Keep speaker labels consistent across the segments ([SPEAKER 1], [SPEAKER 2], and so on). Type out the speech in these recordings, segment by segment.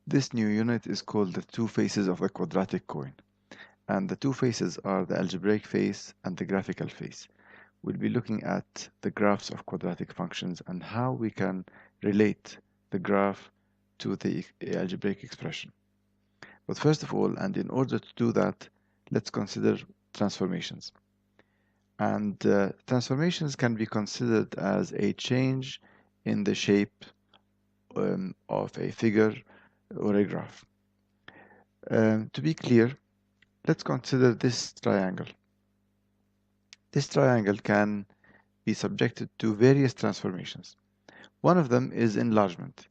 [SPEAKER 1] This new unit is called the two faces of a quadratic coin. And the two faces are the algebraic face and the graphical face. We'll be looking at the graphs of quadratic functions and how we can relate the graph to the algebraic expression. But first of all, and in order to do that, let's consider transformations. And transformations can be considered as a change in the shape of a figure or a graph. To be clear, let's consider this triangle. This triangle can be subjected to various transformations. One of them is enlargement.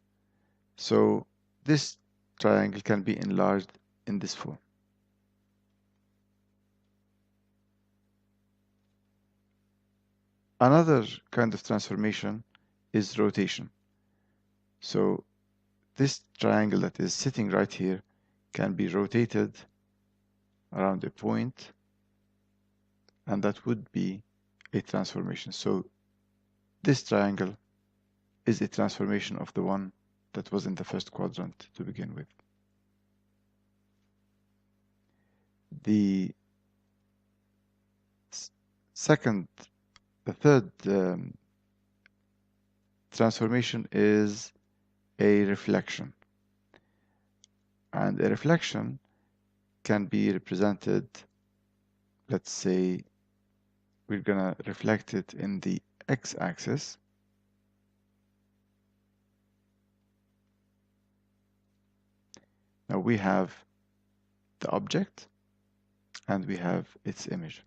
[SPEAKER 1] So this triangle can be enlarged in this form. Another kind of transformation is rotation. So this triangle that is sitting right here can be rotated around a point, and that would be a transformation. So this triangle is a transformation of the one that was in the first quadrant to begin with. The third transformation is a reflection. And a reflection can be represented, let's say, we're going to reflect it in the x-axis. Now we have the object and we have its image.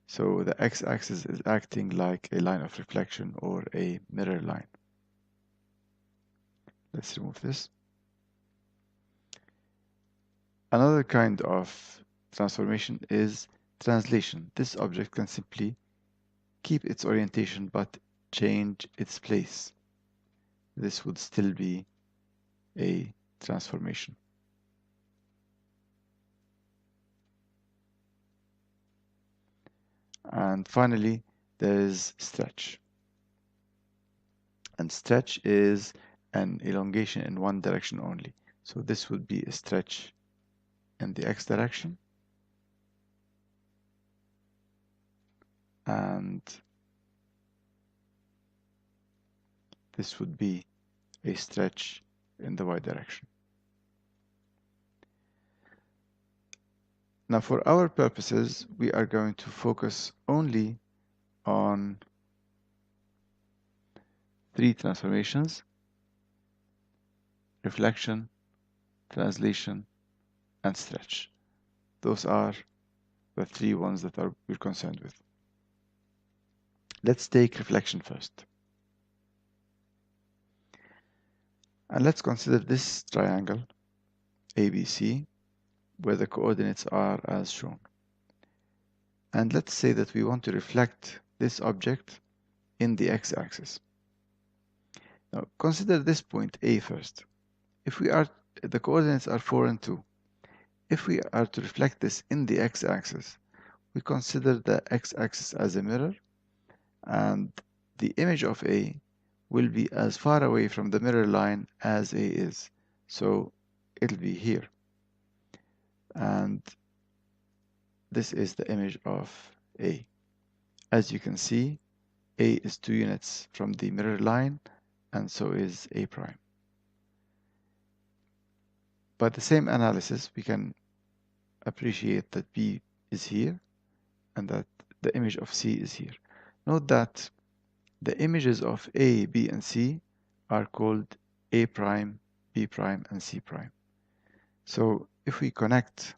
[SPEAKER 1] So the x-axis is acting like a line of reflection or a mirror line. Let's remove this. Another kind of transformation is translation. This object can simply keep its orientation but change its place. This would still be a transformation. And finally, there is stretch. And stretch is an elongation in one direction only. So this would be a stretch in the x direction. And this would be a stretch in the y direction. Now, for our purposes, we are going to focus only on three transformations: reflection, translation, and stretch. Those are the three ones that we're concerned with. Let's take reflection first. And let's consider this triangle, ABC, where the coordinates are as shown. And let's say that we want to reflect this object in the x-axis. Now, consider this point A first. The coordinates are 4 and 2. If we are to reflect this in the x-axis, we consider the x-axis as a mirror, and the image of A will be as far away from the mirror line as A is. So it'll be here. And this is the image of A. As you can see, A is 2 units from the mirror line, and so is A prime. By the same analysis, we can appreciate that B is here and that the image of C is here. Note that the images of A, B, and C are called A prime, B prime, and C prime. So if we connect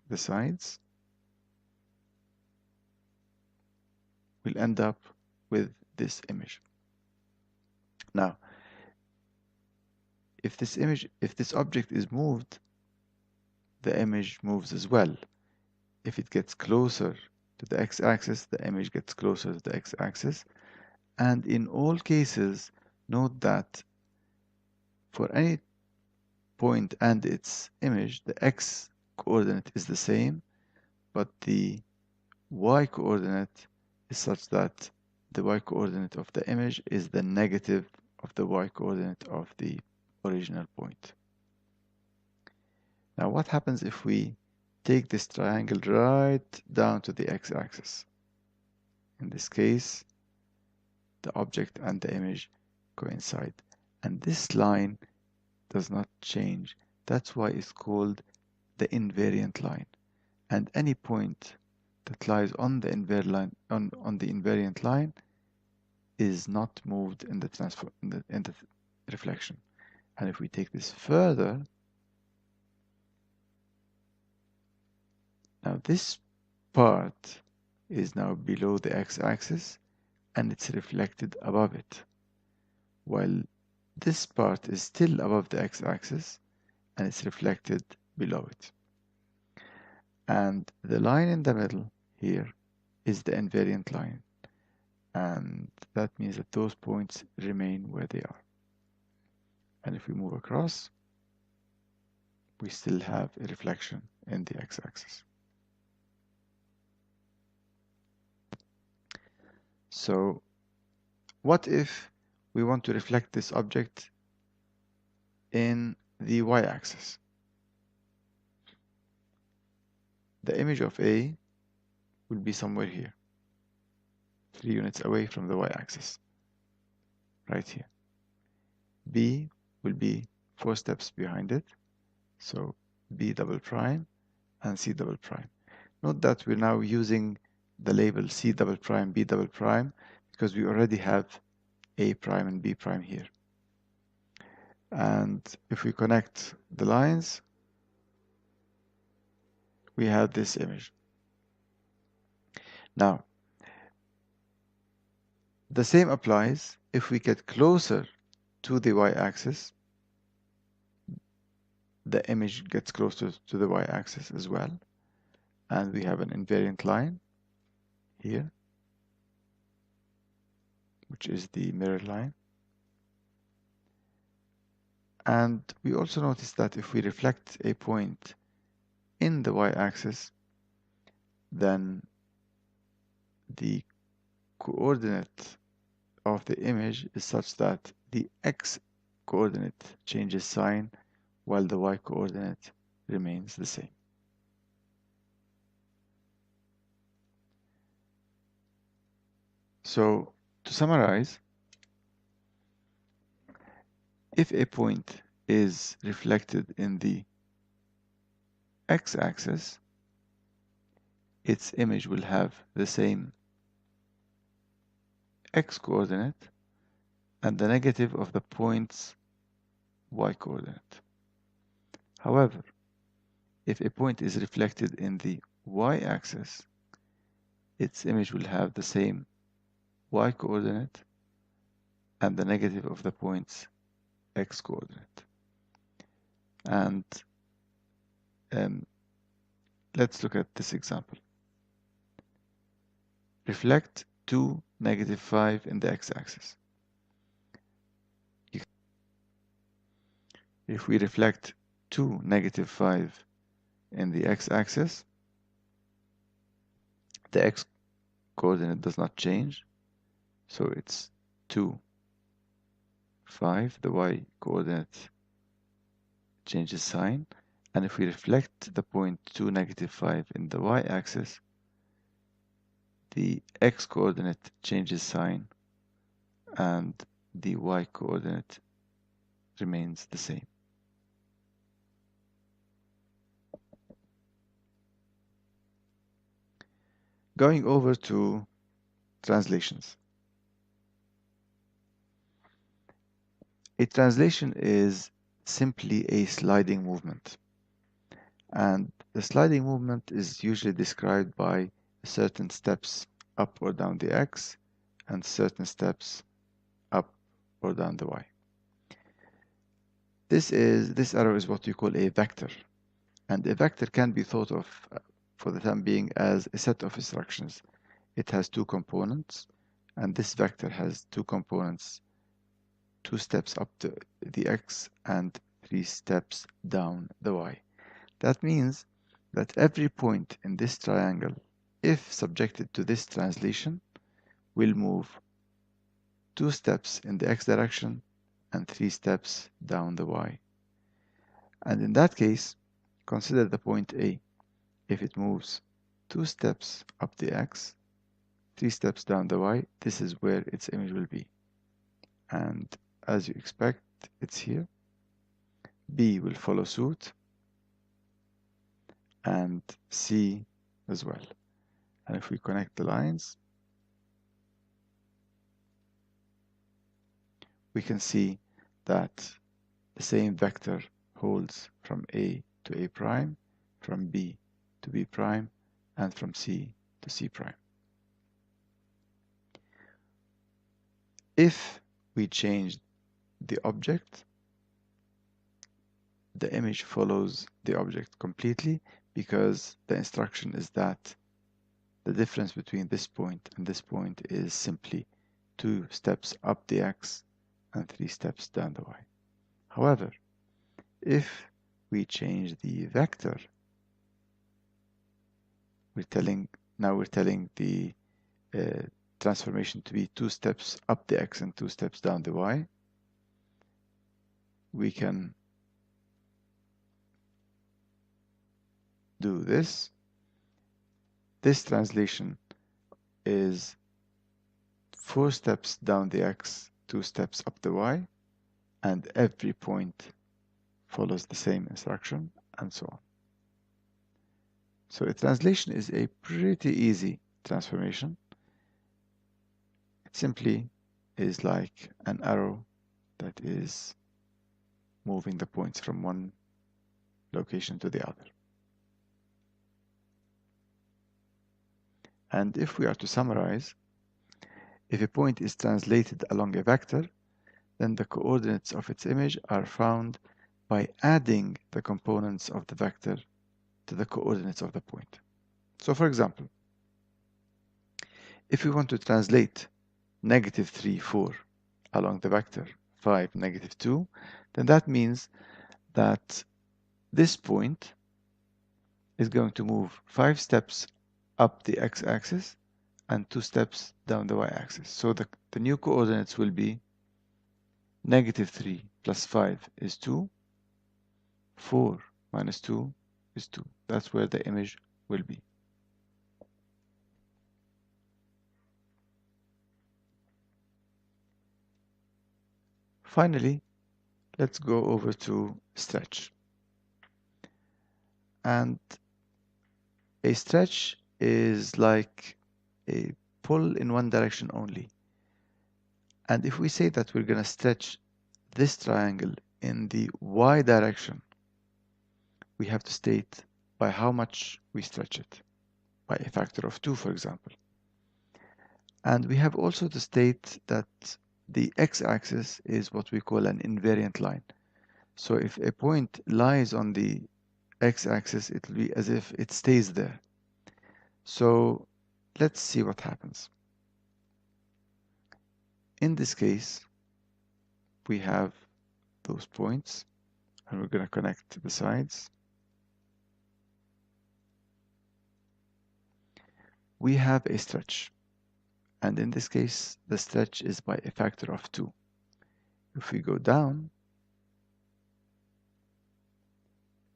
[SPEAKER 1] the sides, we'll end up with this image. Now, if this object is moved, the image moves as well. If it gets closer to the x-axis, the image gets closer to the x-axis. And in all cases, note that for any point and its image, the x coordinate is the same, but the y coordinate is such that the y coordinate of the image is the negative of the y coordinate of the original point. Now what happens if we take this triangle right down to the x-axis? In this case, the object and the image coincide. And this line does not change. That's why it's called the invariant line. And any point that lies on the invariant line is not moved in the reflection. And if we take this further, now this part is now below the x-axis and it's reflected above it, while this part is still above the x-axis and it's reflected below it. And the line in the middle here is the invariant line, and that means that those points remain where they are. And if we move across, we still have a reflection in the x-axis. So what if we want to reflect this object in the y-axis? The image of A will be somewhere here, 3 units away from the y-axis, right here. B will be 4 steps behind it, so B double prime and C double prime. Note that we're now using the label C double prime, B double prime, because we already have A prime and B prime here. And if we connect the lines, we have this image. Now, the same applies if we get closer to the y-axis. The image gets closer to the y-axis as well, and we have an invariant line here, which is the mirror line. And we also notice that if we reflect a point in the y-axis, then the coordinate of the image is such that the x-coordinate changes sign while the y-coordinate remains the same. So, to summarize, if a point is reflected in the x-axis, its image will have the same x-coordinate and the negative of the point's y-coordinate. However, if a point is reflected in the y-axis, its image will have the same y-coordinate and the negative of the point's x-coordinate. And let's look at this example. Reflect 2, -5 in the x-axis. If we reflect 2, -5 in the x-axis, the x-coordinate does not change, so it's 2, 5. The y-coordinate changes sign, and if we reflect the point 2, -5 in the y-axis, the x-coordinate changes sign and the y-coordinate remains the same. Going over to translations. A translation is simply a sliding movement, and the sliding movement is usually described by certain steps up or down the x and certain steps up or down the y. This arrow is what you call a vector, and a vector can be thought of for the time being as a set of instructions. It has 2 components, and this vector has 2 components, 2 steps up to the x and 3 steps down the y. That means that every point in this triangle, if subjected to this translation, will move 2 steps in the x direction and 3 steps down the y. And in that case, consider the point A. If it moves 2 steps up the x, 3 steps down the y, this is where its image will be. And as you expect, it's here. B will follow suit, and C as well. And if we connect the lines, we can see that the same vector holds from A to A prime, from B to B prime, and from C to C prime. If we change the object, the image follows the object completely, because the instruction is that the difference between this point and this point is simply 2 steps up the x and 3 steps down the y. However, if we change the vector, we're telling the transformation to be 2 steps up the x and 2 steps down the y. We can do this. This translation is 4 steps down the x, 2 steps up the y, and every point follows the same instruction, and so on. So a translation is a pretty easy transformation. It simply is like an arrow that is moving the points from one location to the other. And if we are to summarize, if a point is translated along a vector, then the coordinates of its image are found by adding the components of the vector to the coordinates of the point. So for example, if we want to translate -3, 4 along the vector 5, -2, then that means that this point is going to move 5 steps up the x-axis and 2 steps down the y-axis. So the new coordinates will be -3 plus 5 is 2, 4 minus 2 is 2. That's where the image will be. Finally, let's go over to stretch. And a stretch is like a pull in one direction only. And if we say that we're going to stretch this triangle in the y direction, we have to state by how much we stretch it, by a factor of 2, for example. And we have also to state that the x-axis is what we call an invariant line. So if a point lies on the x-axis, it will be as if it stays there. So let's see what happens. In this case, we have those points, and we're going to connect the sides. We have a stretch, and in this case, the stretch is by a factor of 2. If we go down,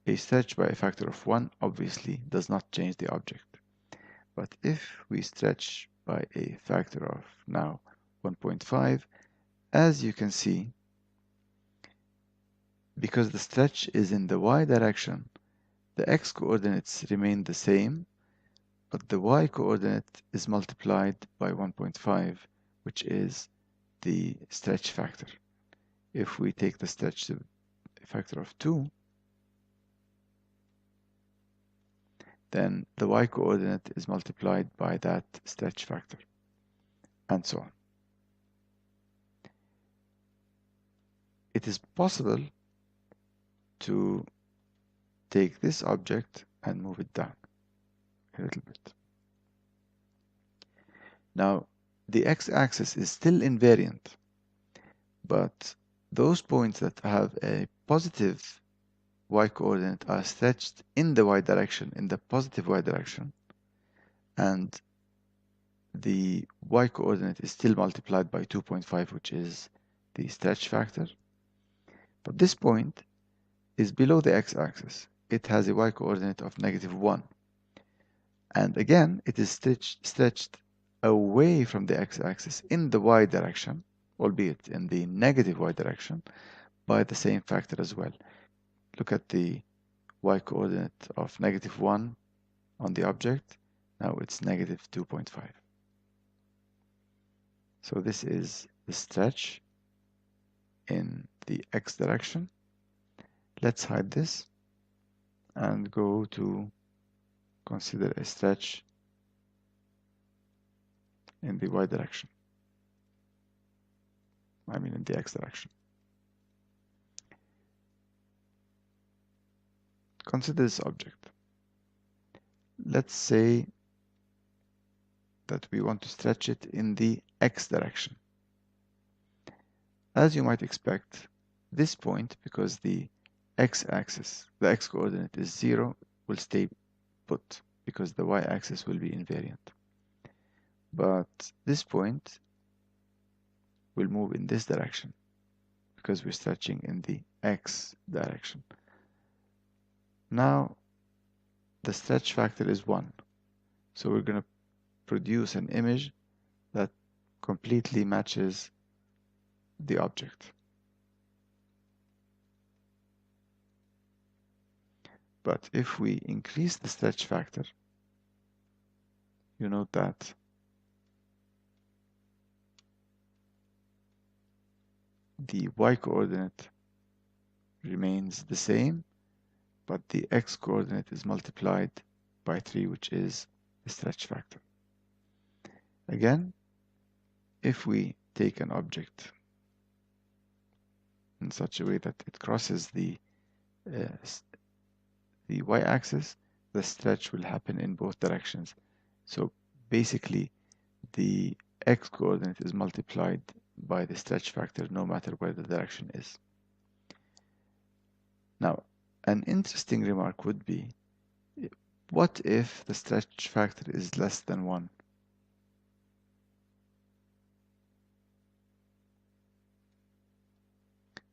[SPEAKER 1] a stretch by a factor of 1 obviously does not change the object. But if we stretch by a factor of now 1.5, as you can see, because the stretch is in the y direction, the x coordinates remain the same, but the y coordinate is multiplied by 1.5, which is the stretch factor. If we take the stretch to a factor of 2, then the y coordinate is multiplied by that stretch factor, and so on. It is possible to take this object and move it down a little bit. Now, the x-axis is still invariant, but those points that have a positive y coordinate are stretched in the y direction, in the positive y direction, and the y coordinate is still multiplied by 2.5, which is the stretch factor. But this point is below the x-axis. it has a y-coordinate of -1. And again, it is stretched away from the x-axis in the y direction, albeit in the negative y direction, by the same factor as well. Look at the y-coordinate of -1 on the object. Now it's -2.5. So this is the stretch in the x direction. Let's hide this and go to consider a stretch in the y direction. I mean in the x direction. Consider this object. Let's say that we want to stretch it in the x direction. As you might expect, this point, because the x-axis, the x-coordinate is 0, will stay put because the y-axis will be invariant. But this point will move in this direction because we're stretching in the x direction. Now the stretch factor is 1, so we're going to produce an image that completely matches the object. But if we increase the stretch factor, you note that the y-coordinate remains the same, but the x-coordinate is multiplied by 3, which is the stretch factor. Again, if we take an object in such a way that it crosses the y-axis, the stretch will happen in both directions. So basically, the x-coordinate is multiplied by the stretch factor no matter where the direction is. Now, an interesting remark would be, what if the stretch factor is less than 1?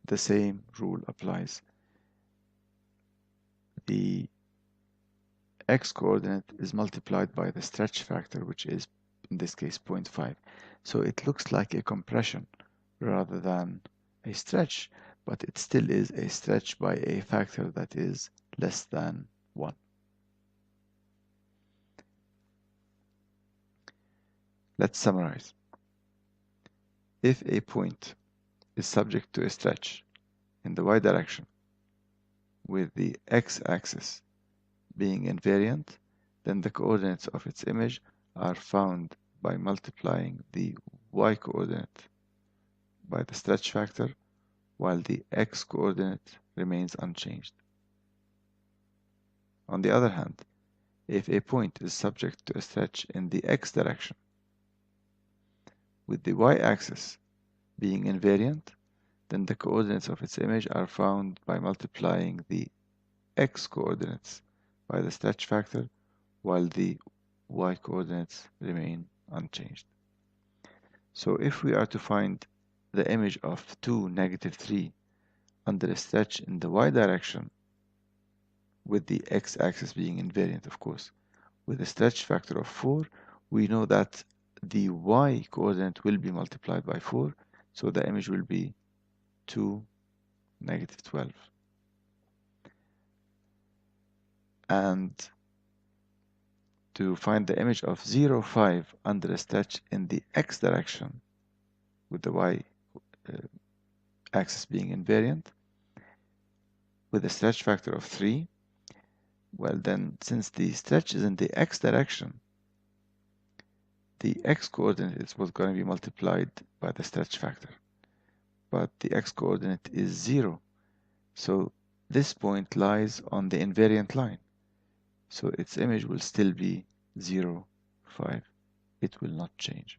[SPEAKER 1] The same rule applies. The x-coordinate is multiplied by the stretch factor, which is, in this case, 0.5. So it looks like a compression rather than a stretch, but it still is a stretch by a factor that is less than 1. Let's summarize. If a point is subject to a stretch in the y direction with the x-axis being invariant, then the coordinates of its image are found by multiplying the y-coordinate by the stretch factor, while the x-coordinate remains unchanged. On the other hand, if a point is subject to a stretch in the x direction with the y-axis being invariant, then the coordinates of its image are found by multiplying the x-coordinates by the stretch factor, while the y-coordinates remain unchanged. So if we are to find the image of 2, -3 under a stretch in the y direction, with the x-axis being invariant, of course, with a stretch factor of 4, we know that the y-coordinate will be multiplied by 4, so the image will be 2, -12. And to find the image of 0, 5 under a stretch in the x direction, with the y-axis being invariant, with a stretch factor of 3, well then, since the stretch is in the x direction, the x-coordinate is what's going to be multiplied by the stretch factor. But the x-coordinate is 0, so this point lies on the invariant line. So its image will still be 0, 5. It will not change.